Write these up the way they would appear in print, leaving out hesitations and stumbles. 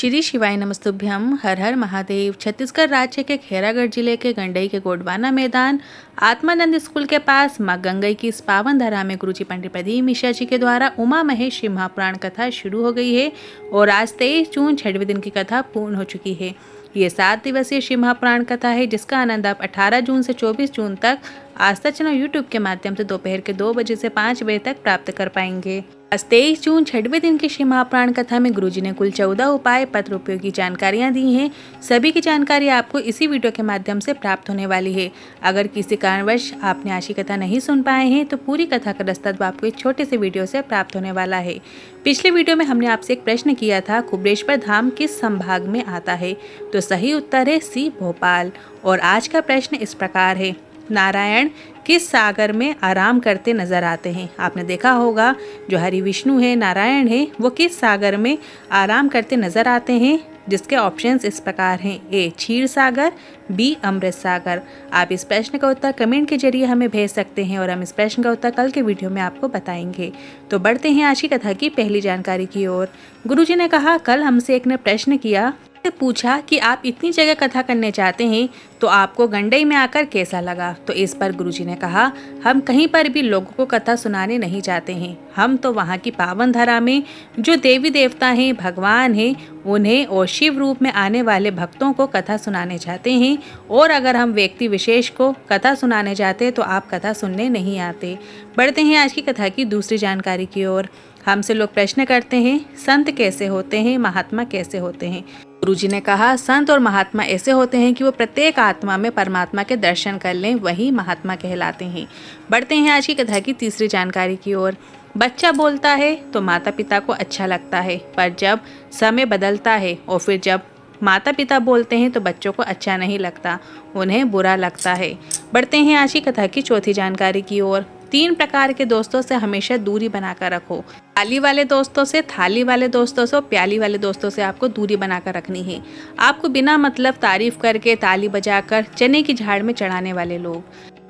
श्री शिवाय नमस्तुभ्यम। हर हर महादेव। छत्तीसगढ़ राज्य के खैरागढ़ जिले के गंडई के गोडवाना मैदान आत्मानंद स्कूल के पास मां गंगई की इस पावन धरा में गुरुजी पंडित प्रदीप मिश्रा जी के द्वारा उमा महेश शिव महापुराण कथा शुरू हो गई है और आज 23 जून 6वें दिन की कथा पूर्ण हो चुकी है। ये 7 दिवसीय शिव महापुराण कथा है जिसका आनंद आप 18 जून से 24 जून तक आस्था चैनल यूट्यूब के माध्यम से दोपहर के 2 बजे से 5 बजे तक प्राप्त कर पाएंगे। आज 23 जून 6वें दिन की शिव महापुराण कथा में गुरुजी ने कुल 14 उपाय पत्र उपयोगी जानकारियां दी हैं। सभी की जानकारी आपको इसी वीडियो के माध्यम से प्राप्त होने वाली है। अगर किसी कारणवश आपने आज की कथा नहीं सुन पाए हैं तो पूरी कथा का दस्तावेज आपको एक छोटे से वीडियो से प्राप्त होने वाला है। पिछले वीडियो में हमने आपसे एक प्रश्न किया था, कुबरेश्वर धाम किस संभाग में आता है? तो सही उत्तर है सी, भोपाल। और आज का प्रश्न इस प्रकार है, नारायण किस सागर में आराम करते नजर आते हैं? आपने देखा होगा जो हरि विष्णु है, नारायण है, वो किस सागर में आराम करते नजर आते हैं? जिसके ऑप्शंस इस प्रकार हैं, ए क्षीर सागर, बी अमृत सागर। आप इस प्रश्न का उत्तर कमेंट के जरिए हमें भेज सकते हैं और हम इस प्रश्न का उत्तर कल के वीडियो में आपको बताएंगे। तो बढ़ते हैं आज की कथा की पहली जानकारी की ओर। गुरुजी ने कहा, कल हमसे एक ने प्रश्न किया, पूछा कि आप इतनी जगह कथा करने चाहते हैं तो आपको गंडई में आकर कैसा लगा? तो इस पर गुरुजी ने कहा, हम कहीं पर भी लोगों को कथा सुनाने नहीं चाहते हैं। हम तो वहाँ की पावन धरा में जो देवी देवता हैं, भगवान हैं, उन्हें और शिव रूप में आने वाले भक्तों को कथा सुनाने चाहते हैं। और अगर हम व्यक्ति विशेष को कथा सुनाने चाहते तो आप कथा सुनने नहीं आते। बढ़ते हैं आज की कथा की दूसरी जानकारी की ओर। हमसे लोग प्रश्न करते हैं, संत कैसे होते हैं, महात्मा कैसे होते हैं? गुरुजी ने कहा, संत और महात्मा ऐसे होते हैं कि वो प्रत्येक आत्मा में परमात्मा के दर्शन कर लें, वही महात्मा कहलाते हैं। बढ़ते हैं आज की कथा की तीसरी जानकारी की ओर। बच्चा बोलता है तो माता पिता को अच्छा लगता है, पर जब समय बदलता है और फिर जब माता पिता बोलते हैं तो बच्चों को अच्छा नहीं लगता, उन्हें बुरा लगता है। बढ़ते हैं आज की कथा की चौथी जानकारी की ओर। 3 प्रकार के दोस्तों से हमेशा दूरी बनाकर रखो। थाली वाले दोस्तों से, थाली वाले दोस्तों से और प्याली वाले दोस्तों से आपको दूरी बनाकर रखनी है। आपको बिना मतलब तारीफ करके, ताली बजाकर चने की झाड़ में चढ़ाने वाले लोग।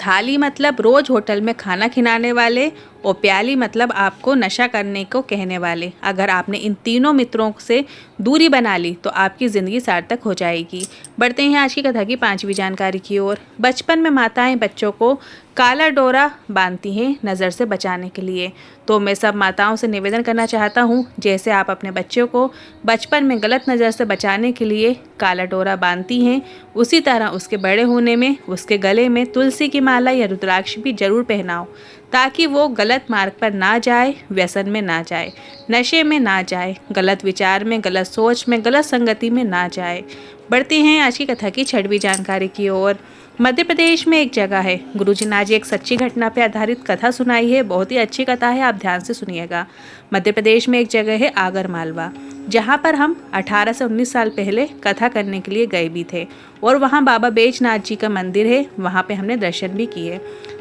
थाली मतलब रोज होटल में खाना खिलाने वाले और प्याली मतलब आपको नशा करने को कहने वाले। अगर आपने इन तीनों मित्रों से दूरी बना ली तो आपकी ज़िंदगी सार्थक हो जाएगी। बढ़ते हैं आज की कथा की 5वीं जानकारी की ओर। बचपन में माताएं बच्चों को काला डोरा बांधती हैं नज़र से बचाने के लिए। तो मैं सब माताओं से निवेदन करना चाहता हूँ, जैसे आप अपने बच्चों को बचपन में गलत नज़र से बचाने के लिए काला डोरा बांधती हैं, उसी तरह उसके बड़े होने में उसके गले में तुलसी की माला या रुद्राक्ष भी जरूर पहनाओ, ताकि वो गलत मार्ग पर ना जाए, व्यसन में ना जाए, नशे में ना जाए, गलत विचार में, गलत सोच में, गलत संगति में ना जाए। बढ़ते हैं आज की कथा की 6वीं जानकारी की ओर। मध्य प्रदेश में एक जगह है। गुरुजी ने आज एक सच्ची घटना पर आधारित कथा सुनाई है। बहुत ही अच्छी कथा है, आप ध्यान से सुनिएगा। मध्य प्रदेश में एक जगह है आगर मालवा, जहाँ पर हम 18 से 19 साल पहले कथा करने के लिए गए भी थे। और वहाँ बाबा बैजनाथ जी का मंदिर है, वहाँ पे हमने दर्शन भी किए।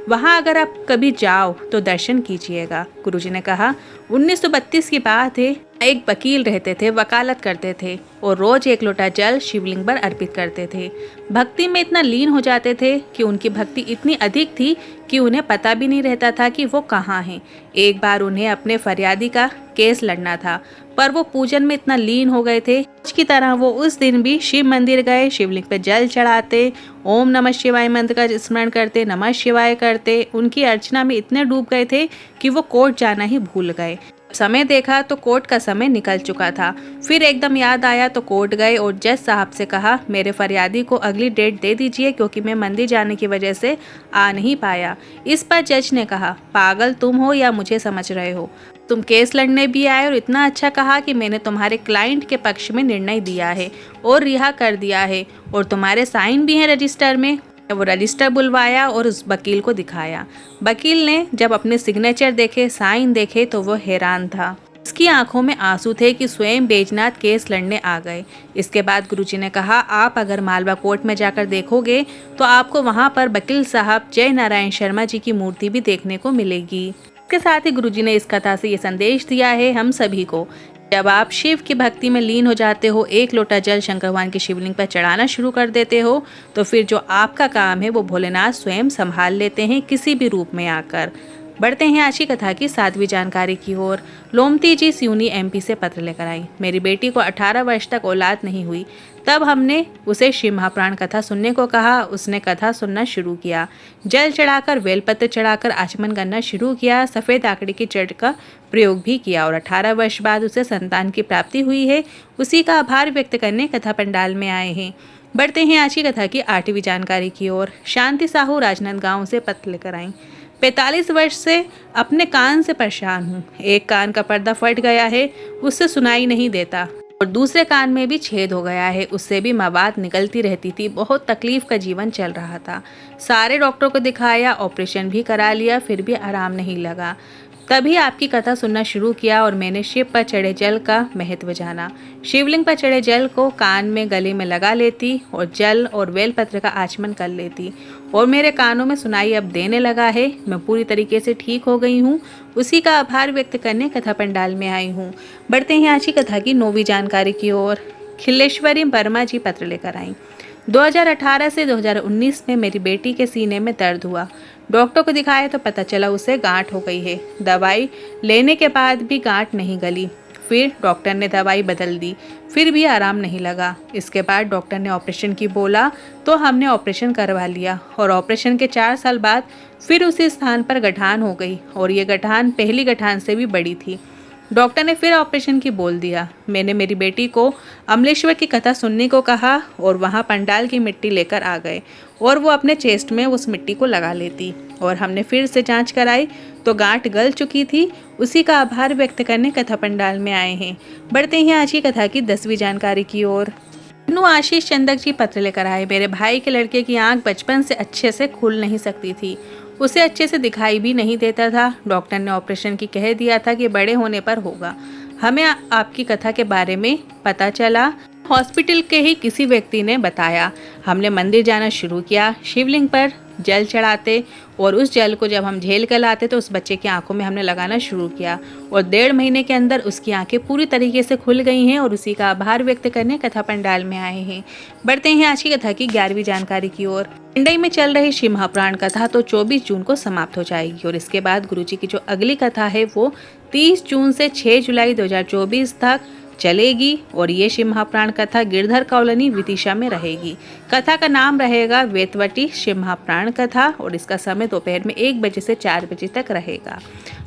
वहाँ अगर आप कभी जाओ तो दर्शन कीजिएगा। गुरुजी ने कहा, 1932 की बात है। एक वकील रहते थे, वकालत करते थे और रोज 1 लोटा जल शिवलिंग पर अर्पित करते थे। भक्ति में इतना लीन हो जाते थे कि उनकी भक्ति इतनी अधिक थी कि उन्हें पता भी नहीं रहता था कि वो कहाँ हैं। एक बार उन्हें अपने फरियादी का केस लड़ना था, पर वो पूजन में इतना लीन हो गए थे की तरह वो उस दिन भी शिव मंदिर गए, शिवलिंग पर जल चढ़ाते, ओम नमः शिवाय मंत्र का स्मरण करते, नमः शिवाय करते। उनकी अर्चना में इतने डूब गए थे कि वो कोर्ट जाना ही भूल गए। समय देखा तो कोर्ट का समय निकल चुका था। फिर एकदम याद आया तो कोर्ट गए और जज साहब से कहा, मेरे फरियादी को अगली डेट दे दीजिए क्योंकि मैं मंदिर जाने की वजह से आ नहीं पाया। इस पर जज ने कहा, पागल तुम हो या मुझे समझ रहे हो? तुम केस लड़ने भी आए और इतना अच्छा कहा कि मैंने तुम्हारे क्लाइंट के पक्ष में निर्णय दिया है और रिहा कर दिया है और तुम्हारे साइन भी हैं रजिस्टर में। वो रजिस्टर बुलवाया और उस वकील को दिखाया। वकील ने जब अपने सिग्नेचर देखे, साइन देखे तो वो हैरान था। उसकी आंखों में आंसू थे कि स्वयं बैजनाथ केस लड़ने आ गए। इसके बाद गुरुजी ने कहा, आप अगर मालवा कोर्ट में जाकर देखोगे तो आपको वहाँ पर वकील साहब जय नारायण शर्मा जी की मूर्ति भी देखने को मिलेगी। इसके साथ ही गुरुजी ने इस कथा से ये संदेश दिया है हम सभी को, जब आप शिव की भक्ति में लीन हो जाते हो, 1 लोटा जल शंकर भगवान की शिवलिंग पर चढ़ाना शुरू कर देते हो, तो फिर जो आपका काम है वो भोलेनाथ स्वयं संभाल लेते हैं किसी भी रूप में आकर। बढ़ते हैं आज की कथा की 7वीं जानकारी की ओर। लोमती जी सिवनी एमपी से पत्र लेकर आई। मेरी बेटी को 18 वर्ष तक औलाद नहीं हुई। तब हमने उसे शिव महापुराण कथा सुनने को कहा। उसने कथा सुनना शुरू किया। जल चढ़ाकर, बेलपत्र चढ़ाकर आचमन करना शुरू किया। सफ़ेद आकड़ी की जड़ का प्रयोग भी किया और 18 वर्ष बाद उसे संतान की प्राप्ति हुई है। उसी का आभार व्यक्त करने कथा पंडाल में आए हैं। बढ़ते हैं आज की कथा की 8वीं जानकारी की ओर। शांति साहू राजनांदगांव से पत्र लेकर आई। 45 वर्ष से अपने कान से परेशान हूँ। एक कान का पर्दा फट गया है, उससे सुनाई नहीं देता, और दूसरे कान में भी छेद हो गया है, उससे भी मवाद निकलती रहती थी। बहुत तकलीफ का जीवन चल रहा था। सारे डॉक्टरों को दिखाया, ऑपरेशन भी करा लिया, फिर भी आराम नहीं लगा। तभी आपकी कथा सुनना शुरू किया और मैंने शिव पर चढ़े जल का महत्व जाना। शिवलिंग पर चढ़े जल को कान में, गले में लगा लेती और जल और बेलपत्र का आचमन कर लेती और मेरे कानों में सुनाई अब देने लगा है। मैं पूरी तरीके से ठीक हो गई हूँ। उसी का आभार व्यक्त करने कथा पंडाल में आई हूँ। बढ़ते हैं आज की कथा की 9वीं जानकारी की ओर। खिलेश्वरी वर्मा जी पत्र लेकर आई। 2018 से 2019 में मेरी बेटी के सीने में दर्द हुआ। डॉक्टर को दिखाया तो पता चला उसे गांठ हो गई है। दवाई लेने के बाद भी गांठ नहीं गली। फिर डॉक्टर ने दवाई बदल दी, फिर भी आराम नहीं लगा। इसके बाद डॉक्टर ने ऑपरेशन की बोला तो हमने ऑपरेशन करवा लिया और ऑपरेशन के 4 साल बाद फिर उसी स्थान पर गठान हो गई और ये गठान पहली गठान से भी बड़ी थी। डॉक्टर ने फिर ऑपरेशन की बोल दिया। मैंने मेरी बेटी को अमलेश्वर की कथा सुनने को कहा और वहाँ पंडाल की मिट्टी लेकर आ गए और वो अपने चेस्ट में उस मिट्टी को लगा लेती और हमने फिर से जांच कराई तो गांठ गल चुकी थी। उसी का आभार व्यक्त करने कथा पंडाल में आए हैं। बढ़ते हैं आज की कथा की 10वीं जानकारी की ओर। आशीष चंदक जी पत्र लेकर आए। मेरे भाई के लड़के की आंख बचपन से अच्छे से खुल नहीं सकती थी, उसे अच्छे से दिखाई भी नहीं देता था। डॉक्टर ने ऑपरेशन की कह दिया था कि बड़े होने पर होगा। हमें आपकी कथा के बारे में पता चला, हॉस्पिटल के ही किसी व्यक्ति ने बताया। हमने मंदिर जाना शुरू किया, शिवलिंग पर जल चढ़ाते और उस जल को जब हम झेल कर लाते तो उस बच्चे की आंखों में हमने लगाना शुरू किया और 1.5 महीने के अंदर उसकी आंखें पूरी तरीके से खुल गई हैं और उसी का आभार व्यक्त करने कथा पंडाल में आए हैं। बढ़ते हैं आज की कथा की 11वीं जानकारी की ओर। मंडई में चल रही शिव महापुराण कथा तो 24 जून को समाप्त हो जाएगी और इसके बाद गुरुजी की जो अगली कथा है वो 30 जून से 6 जुलाई 2024 तक चलेगी और ये शिव महापुराण कथा गिरधर कॉलोनी विदिशा में रहेगी। कथा का नाम रहेगा वेतवटी शिव महापुराण कथा और इसका समय दोपहर में 1 बजे से 4 बजे तक रहेगा।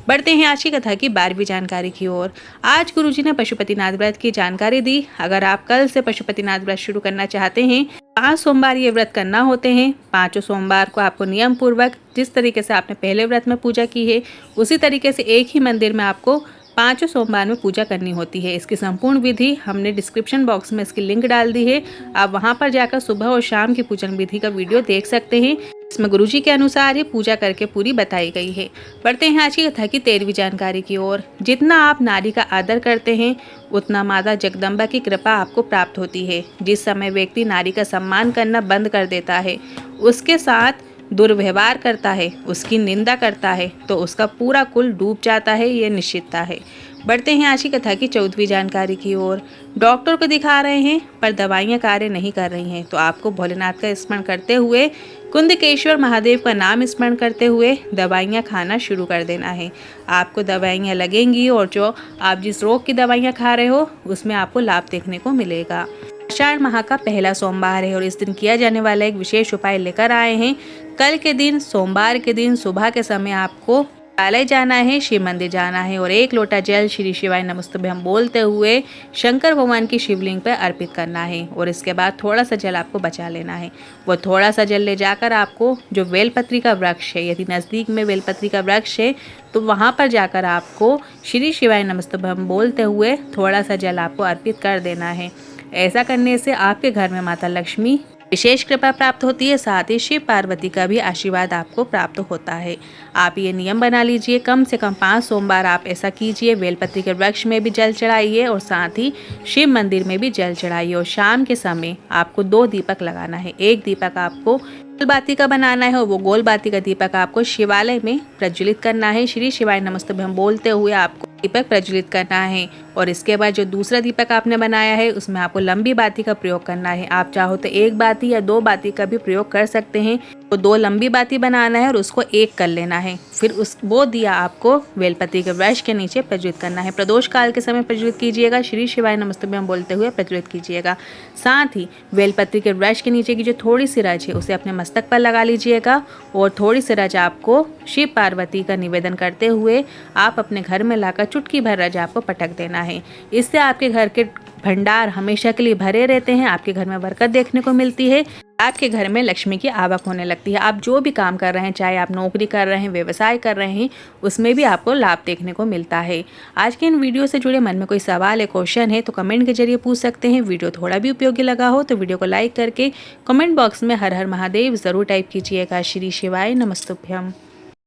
बढ़ते हैं आज की कथा की 12वीं जानकारी की ओर। आज गुरुजी ने पशुपतिनाथ व्रत की जानकारी दी। अगर आप कल से पशुपतिनाथ व्रत शुरू करना चाहते हैं, 5 सोमवार ये व्रत करना होते हैं। 5 सोमवार को आपको नियम पूर्वक जिस तरीके से आपने पहले व्रत में पूजा की है उसी तरीके से एक ही मंदिर में आपको 5 सोमवार में पूजा करनी होती है। इसकी संपूर्ण विधि हमने डिस्क्रिप्शन बॉक्स में इसकी लिंक डाल दी है। आप वहां पर जाकर सुबह और शाम की पूजन विधि का वीडियो देख सकते हैं। इसमें गुरुजी के अनुसार ही पूजा करके पूरी बताई गई है। बढ़ते हैं आज की कथा की 13वीं जानकारी की ओर। जितना आप नारी का आदर करते हैं उतना माता जगदम्बा की कृपा आपको प्राप्त होती है। जिस समय व्यक्ति नारी का सम्मान करना बंद कर देता है, उसके साथ दुर्व्यवहार करता है, उसकी निंदा करता है तो उसका पूरा कुल डूब जाता है, ये निश्चितता है। बढ़ते हैं आज की कथा की 14वीं जानकारी की ओर। डॉक्टर को दिखा रहे हैं पर दवाइयाँ कार्य नहीं कर रही हैं तो आपको भोलेनाथ का स्मरण करते हुए, कुंदकेश्वर महादेव का नाम स्मरण करते हुए दवाइयाँ खाना शुरू कर देना है। आपको दवाइयाँ लगेंगी और जो आप जिस रोग की दवाइयाँ खा रहे हो उसमें आपको लाभ देखने को मिलेगा। आषाढ़ माह का पहला सोमवार है और इस दिन किया जाने वाला एक विशेष उपाय लेकर आए हैं। कल के दिन, सोमवार के दिन सुबह के समय आपको विद्यालय जाना है, शिव मंदिर जाना है और 1 लोटा जल श्री शिवाय नमस्तुभ्यम बोलते हुए शंकर भगवान की शिवलिंग पर अर्पित करना है और इसके बाद थोड़ा सा जल आपको बचा लेना है। वो थोड़ा सा जल ले जाकर आपको जो बेलपत्री का वृक्ष है, यदि नज़दीक में बेलपत्री का वृक्ष है तो वहाँ पर जाकर आपको श्री शिवाय नमस्तुभ्यम बोलते हुए थोड़ा सा जल आपको अर्पित कर देना है। ऐसा करने से आपके घर में माता लक्ष्मी विशेष कृपा प्राप्त होती है, साथ ही शिव पार्वती का भी आशीर्वाद आपको प्राप्त होता है। आप ये नियम बना लीजिए, कम से कम 5 सोमवार आप ऐसा कीजिए। बेलपत्री के वृक्ष में भी जल चढ़ाइए और साथ ही शिव मंदिर में भी जल चढ़ाइए और शाम के समय आपको 2 दीपक लगाना है। एक दीपक आपको गोल बाती का बनाना है और वो गोल बाती का दीपक आपको शिवालय में प्रज्वलित करना है। श्री शिवाय नमस्तुभ्यम बोलते हुए आपको दीपक प्रज्वलित करना है और इसके बाद जो दूसरा दीपक आपने बनाया है उसमें आपको लंबी बाती का प्रयोग करना है। आप चाहो तो एक बाती या दो बाती का भी प्रयोग कर सकते हैं। तो दो लंबी बाती बनाना है और उसको एक कर लेना है। फिर वो दिया आपको बेलपत्री के वृक्ष के नीचे प्रज्वलित करना है। प्रदोष काल के समय प्रज्वलित कीजिएगा। श्री शिवाय नमस्तुभ्यम बोलते हुए प्रज्वलित कीजिएगा। साथ ही बेलपत्री के वृक्ष के नीचे की जो थोड़ी सी रज है उसे अपने मस्तक पर लगा लीजिएगा और थोड़ी सी रज आपको शिव पार्वती का निवेदन करते हुए आप अपने घर में लाकर चुटकी भर रज आपको पटक देना है। इससे आपके घर के भंडार हमेशा के लिए भरे रहते हैं। आपके घर में बरकत देखने को मिलती है। आपके घर में लक्ष्मी की आवक होने लगती है। आप जो भी काम कर रहे हैं, चाहे आप नौकरी कर रहे हैं, व्यवसाय कर रहे हैं, उसमें भी आपको लाभ देखने को मिलता है। आज के इन वीडियो से जुड़े मन में कोई सवाल है, क्वेश्चन है तो कमेंट के जरिए पूछ सकते हैं। वीडियो थोड़ा भी उपयोगी लगा हो तो वीडियो को लाइक करके कमेंट बॉक्स में हर हर महादेव ज़रूर टाइप कीजिएगा। श्री शिवाय नमस्तुभ्यम।